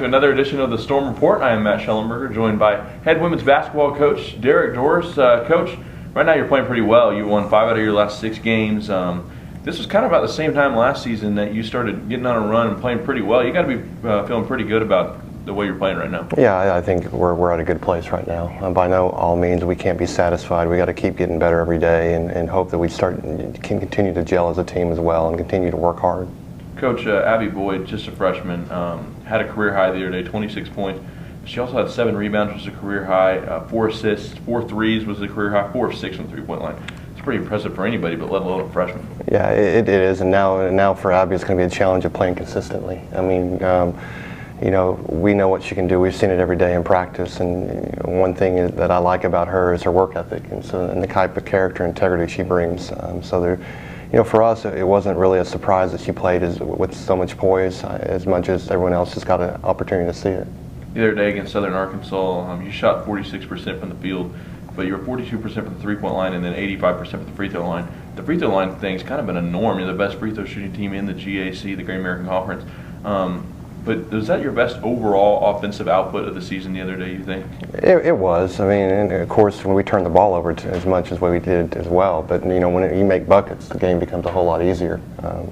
to another edition of the Storm Report. I am Matt Shellenberger, joined by head women's basketball coach Dorris. Coach, right now you're playing pretty well. You won 5 out of your last 6 games. This was kind of about the same time last season that you started getting on a run and playing pretty well. You got to be feeling pretty good about the way you're playing right now. Yeah, I think we're at a good place right now. By no all means we can't be satisfied. We got to keep getting better every day and hope that we can continue to gel as a team as well and continue to work hard. Coach, Abby Boyd, just a freshman, had a career high the other day, 26 points. She also had 7 rebounds, which was a career high, 4 assists, 4 threes was a career high, 4 of 6 on the 3-point line. It's pretty impressive for anybody, but let alone a freshman. Yeah, it is, and now for Abby it's going to be a challenge of playing consistently. I mean, you know, we know what she can do. We've seen it every day in practice, and one thing that I like about her is her work ethic and the type of character integrity she brings. So there. You know, for us, it wasn't really a surprise that she played with so much poise, as much as everyone else just got an opportunity to see it. The other day against Southern Arkansas, you shot 46% from the field, but you were 42% from the 3-point line and then 85% from the free throw line. The free throw line thing's kind of been a norm. You're the best free throw shooting team in the GAC, the Great American Conference. But was that your best overall offensive output of the season the other day, you think? It was. I mean, and of course, when we turned the ball over as much as we did as well. But, you know, when you make buckets, the game becomes a whole lot easier.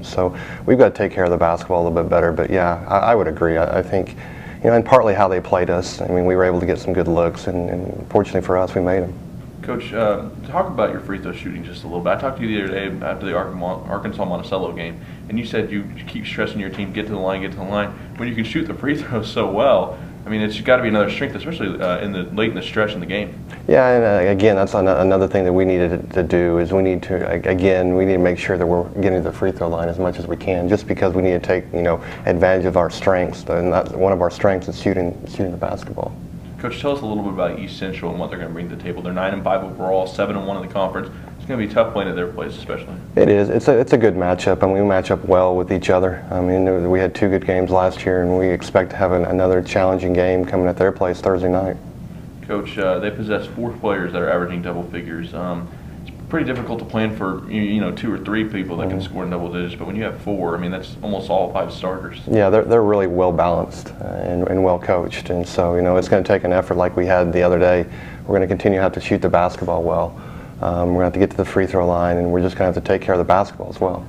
So we've got to take care of the basketball a little bit better. But, yeah, I would agree. I think, you know, and partly how they played us. I mean, we were able to get some good looks, and fortunately for us, we made them. Coach, talk about your free throw shooting just a little bit. I talked to you the other day after the Arkansas-Monticello game, and you said you keep stressing your team, get to the line, get to the line. When you can shoot the free throws so well, I mean, it's got to be another strength, especially late in the stretch in the game. Yeah, and again, that's another thing that we needed to do is we need to make sure that we're getting to the free throw line as much as we can, just because we need to take, you know, advantage of our strengths. And one of our strengths is shooting the basketball. Coach, tell us a little bit about East Central and what they're going to bring to the table. They're 9-5 overall, 7-1 in the conference. It's going to be tough playing at their place, especially. It is. It's a good matchup, and we match up well with each other. I mean, we had 2 good games last year, and we expect to have another challenging game coming at their place Thursday night. Coach, they possess 4 players that are averaging double figures. It's pretty difficult to plan for 2 or 3 people that can score in double digits, but when you have 4, I mean, that's almost all 5 starters. Yeah, they're really well balanced and well coached, and so, you know, it's going to take an effort like we had the other day. We're going to continue to have to shoot the basketball well. We're going to have to get to the free throw line, and we're just going to have to take care of the basketball as well.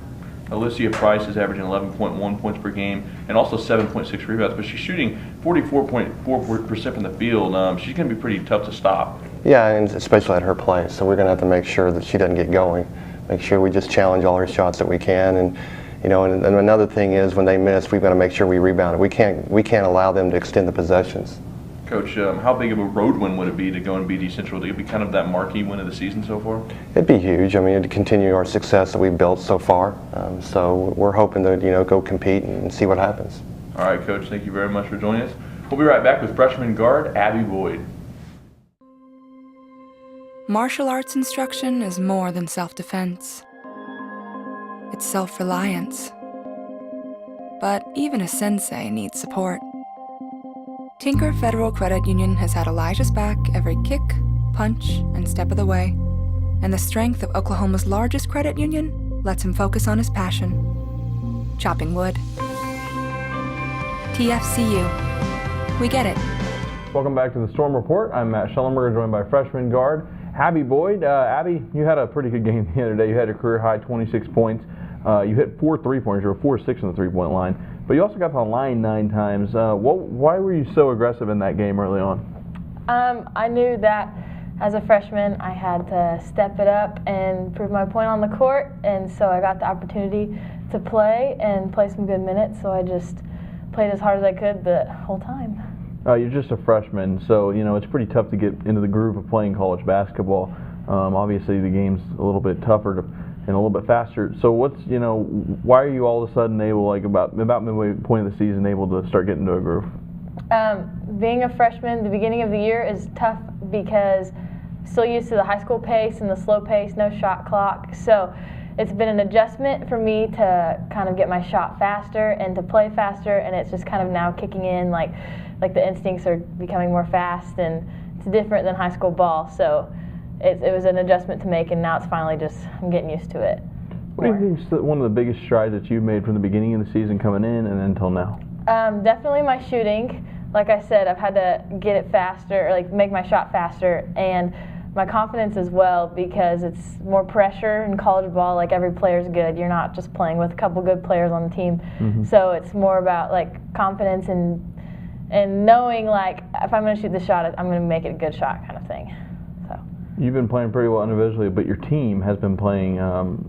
Alicia Price is averaging 11.1 points per game and also 7.6 rebounds, but she's shooting 44.4% from the field. She's going to be pretty tough to stop. Yeah, and especially at her place. So we're going to have to make sure that she doesn't get going. Make sure we just challenge all her shots that we can. And, you know, and another thing is when they miss, we've got to make sure we rebound it. We can't allow them to extend the possessions. Coach, how big of a road win would it be to go and beat East Central? Would it be kind of that marquee win of the season so far? It'd be huge. I mean, to continue our success that we've built so far. So we're hoping to, you know, go compete and see what happens. All right, Coach. Thank you very much for joining us. We'll be right back with freshman guard Abby Boyd. Martial arts instruction is more than self-defense. It's self-reliance. But even a sensei needs support. Tinker Federal Credit Union has had Elijah's back every kick, punch, and step of the way. And the strength of Oklahoma's largest credit union lets him focus on his passion: chopping wood. TFCU. We get it. Welcome back to the Storm Report. I'm Matt Shellenberger, joined by freshman guard Abby Boyd. Abby, you had a pretty good game the other day. You had a career-high 26 points. You hit 4 3-pointers. You were 4 6 on the 3-point line. But you also got to the line 9 times. Why were you so aggressive in that game early on? I knew that as a freshman I had to step it up and prove my point on the court, and so I got the opportunity to play some good minutes, so I just played as hard as I could the whole time. You're just a freshman, so you know it's pretty tough to get into the groove of playing college basketball. Obviously the game's a little bit tougher and a little bit faster. So why are you all of a sudden able, like about midway point of the season, able to start getting into a groove? Being a freshman, the beginning of the year is tough because I'm still used to the high school pace and the slow pace, no shot clock. So it's been an adjustment for me to kind of get my shot faster and to play faster, and it's just kind of now kicking in, like the instincts are becoming more fast, and it's different than high school ball. So it was an adjustment to make, and now it's finally just, I'm getting used to it. What do you think is one of the biggest strides that you've made from the beginning of the season coming in and until now? Definitely my shooting. like I said, I've had to get it faster, like make my shot faster, and my confidence as well, because it's more pressure in college ball. Like, every player's good. You're not just playing with a couple good players on the team. So it's more about like confidence and knowing, like, if I'm going to shoot the shot, I'm going to make it a good shot, kind of thing. So you've been playing pretty well individually, but your team has been playing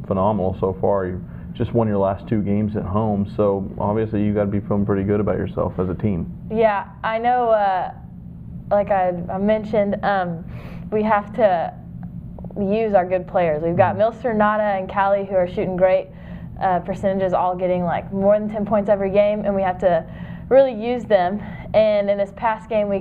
phenomenal so far. You just won your last 2 games at home, so obviously you got to be feeling pretty good about yourself as a team. Yeah, I know. Like I mentioned, we have to use our good players. We've got Milster, Nada, and Callie who are shooting great percentages, all getting like more than 10 points every game, and we have to really use them. And in this past game, we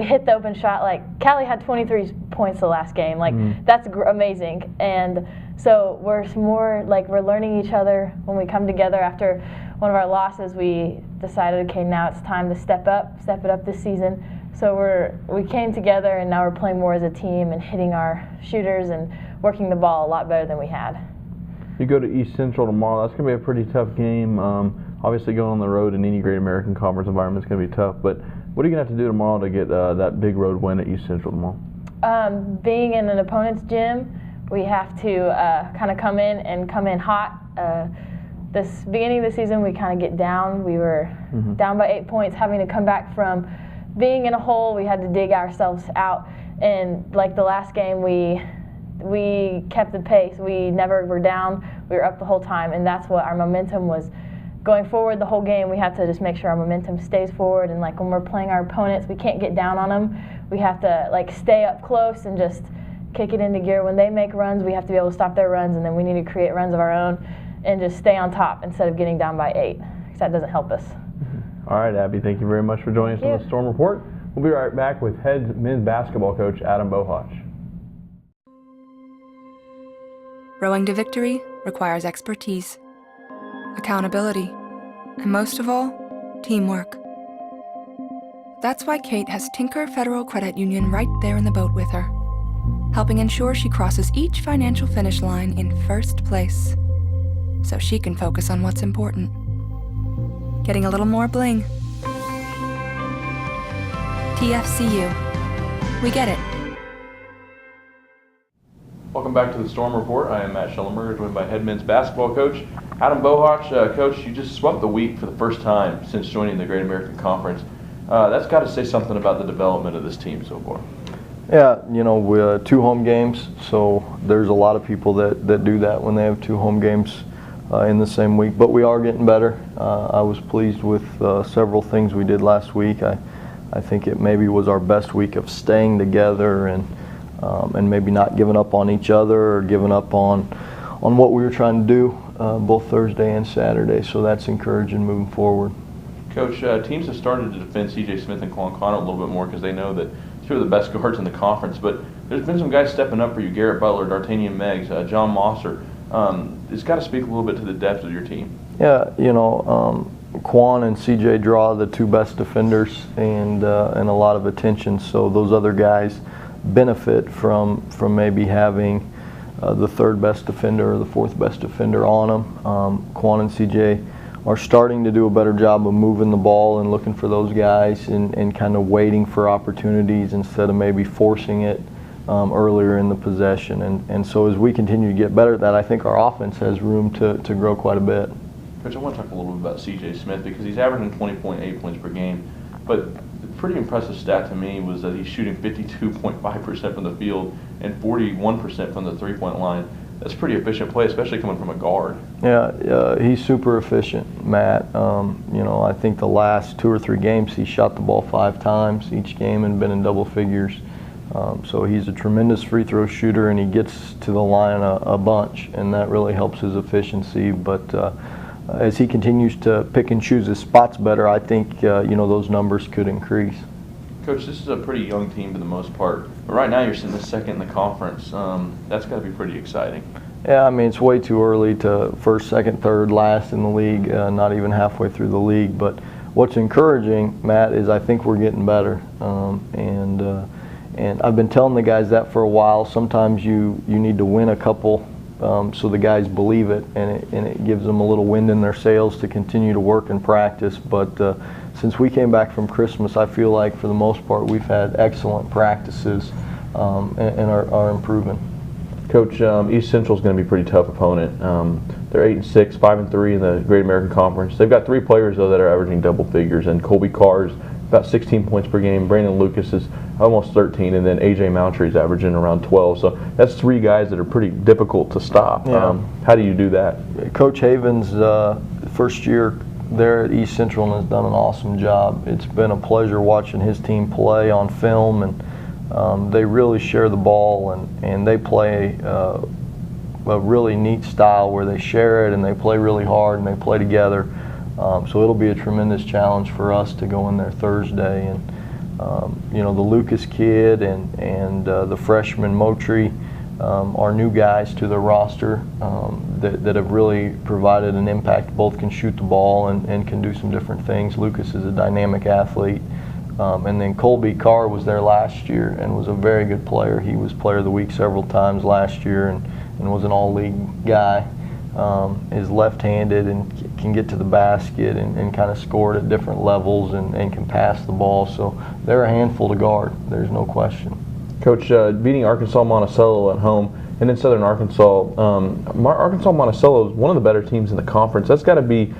hit the open shot. Like, Callie had 23 points the last game. Like, that's amazing. And so we're more like, we're learning each other. When we come together after one of our losses, we decided, okay, now it's time to step it up this season. So we came together, and now we're playing more as a team and hitting our shooters and working the ball a lot better than we had. You go to East Central tomorrow. That's going to be a pretty tough game. Obviously, going on the road in any Great American Conference environment is going to be tough. But what are you going to have to do tomorrow to get that big road win at East Central tomorrow? Being in an opponent's gym, we have to kind of come in hot. This beginning of the season, we kind of get down. We were down by 8 points, having to come back from being in a hole. We had to dig ourselves out. And like the last game, we kept the pace. We never were down. We were up the whole time, and that's what our momentum was. Going forward the whole game, we have to just make sure our momentum stays forward, and like when we're playing our opponents, we can't get down on them. We have to like stay up close and just kick it into gear. When they make runs, we have to be able to stop their runs, and then we need to create runs of our own and just stay on top instead of getting down by 8, because that doesn't help us. All right, Abby, thank you very much for joining us on the Storm Report. We'll be right back with head men's basketball coach Adam Bohac. Rowing to victory requires expertise, accountability, and most of all, teamwork. That's why Kate has Tinker Federal Credit Union right there in the boat with her, helping ensure she crosses each financial finish line in first place, so she can focus on what's important. Getting a little more bling. TFCU. We get it. Welcome back to the Storm Report. I am Matt Shellenberger, joined by head men's basketball coach Adam Bohac. Coach, you just swept the week for the first time since joining the Great American Conference. That's got to say something about the development of this team so far. Yeah, you know, we 2 home games, so there's a lot of people that do that when they have 2 home games in the same week. But we are getting better. I was pleased with several things we did last week. I think it maybe was our best week of staying together and maybe not giving up on each other or giving up on what we were trying to do both Thursday and Saturday. So that's encouraging moving forward. Coach, teams have started to defend C.J. Smith and Quan Connor a little bit more because they know that 2 of the best guards in the conference. But there's been some guys stepping up for you: Garrett Butler, D'Artagnan Meggs, John Mosser. It's got to speak a little bit to the depth of your team. Yeah, you know, Quan and CJ draw the 2 best defenders and a lot of attention. So those other guys benefit from maybe having the 3rd best defender or the 4th best defender on them. Quan and CJ are starting to do a better job of moving the ball and looking for those guys and kind of waiting for opportunities instead of maybe forcing it earlier in the possession. And so as we continue to get better at that, I think our offense has room to grow quite a bit. Coach, I want to talk a little bit about C.J. Smith because he's averaging 20.8 points per game. But the pretty impressive stat to me was that he's shooting 52.5% from the field and 41% from the three-point line. That's pretty efficient play, especially coming from a guard. Yeah, he's super efficient, Matt. You know, I think the last 2 or 3 games he shot the ball 5 times each game and been in double figures. So he's a tremendous free throw shooter, and he gets to the line a bunch, and that really helps his efficiency. But as he continues to pick and choose his spots better, I think you know, those numbers could increase. Coach, this is a pretty young team for the most part, but right now you're sitting the 2nd in the conference. That's got to be pretty exciting. Yeah, I mean, it's way too early to 1st, 2nd, 3rd, last in the league, not even halfway through the league. But what's encouraging, Matt, is I think we're getting better. And I've been telling the guys that for a while. Sometimes you need to win a couple so the guys believe it, and it gives them a little wind in their sails to continue to work and practice. But since we came back from Christmas, I feel like for the most part we've had excellent practices and are improving. Coach, East Central is going to be a pretty tough opponent. They're 8-6, 5-3 in the Great American Conference. They've got 3 players though that are averaging double figures, and Colby Carr's about 16 points per game. Brandon Lucas is almost 13, and then AJ Mountry is averaging around 12. So that's 3 guys that are pretty difficult to stop. Yeah. How do you do that? Coach Havens, first year there at East Central, has done an awesome job. It's been a pleasure watching his team play on film, and they really share the ball, and they play a really neat style where they share it and they play really hard and they play together. So it'll be a tremendous challenge for us to go in there Thursday. And you know, the Lucas kid and the freshman Motry are new guys to the roster that have really provided an impact. Both can shoot the ball and can do some different things. Lucas is a dynamic athlete. And then Colby Carr was there last year and was a very good player. He was player of the week several times last year and was an all-league guy. Is left-handed and can get to the basket and kind of score at different levels and can pass the ball. So they're a handful to guard. There's no question. Coach, beating Arkansas Monticello at home and then Southern Arkansas. Arkansas Monticello is one of the better teams in the conference. That's got to be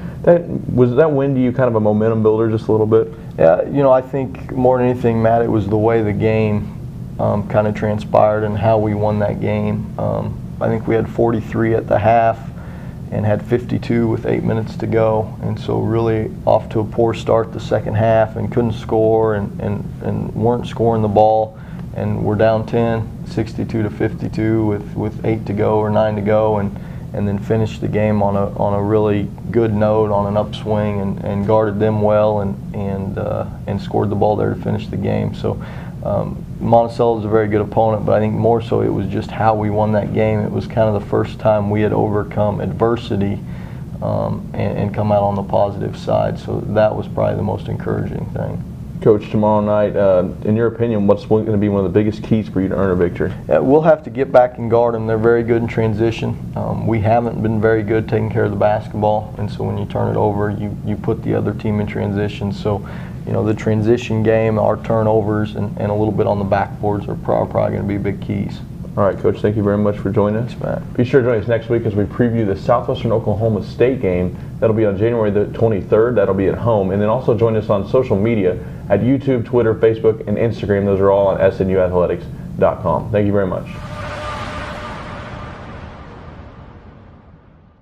was that win to you kind of a momentum builder just a little bit? Yeah, you know, I think more than anything, Matt, it was the way the game kind of transpired and how we won that game. I think we had 43 at the half and had 52 with 8 minutes to go, and so really off to a poor start the second half and couldn't score and weren't scoring the ball, and we're down 10, 62-52 with 8 to go or 9 to go, and then finished the game on a really good note, on an upswing, and guarded them well and scored the ball there to finish the game. So Monticello is a very good opponent, but I think more so it was just how we won that game. It was kind of the first time we had overcome adversity and come out on the positive side. So that was probably the most encouraging thing. Coach, tomorrow night, in your opinion, what's going to be one of the biggest keys for you to earn a victory? We'll have to get back and guard them. They're very good in transition. We haven't been very good taking care of the basketball, and so when you turn it over, you put the other team in transition. So, you know, the transition game, our turnovers, and a little bit on the backboards are probably going to be big keys. All right, Coach, thank you very much for joining us. Thanks, Matt. Be sure to join us next week as we preview the Southwestern Oklahoma State game. That'll be on January the 23rd. That'll be at home. And then also join us on social media at YouTube, Twitter, Facebook, and Instagram. Those are all on snuathletics.com. Thank you very much.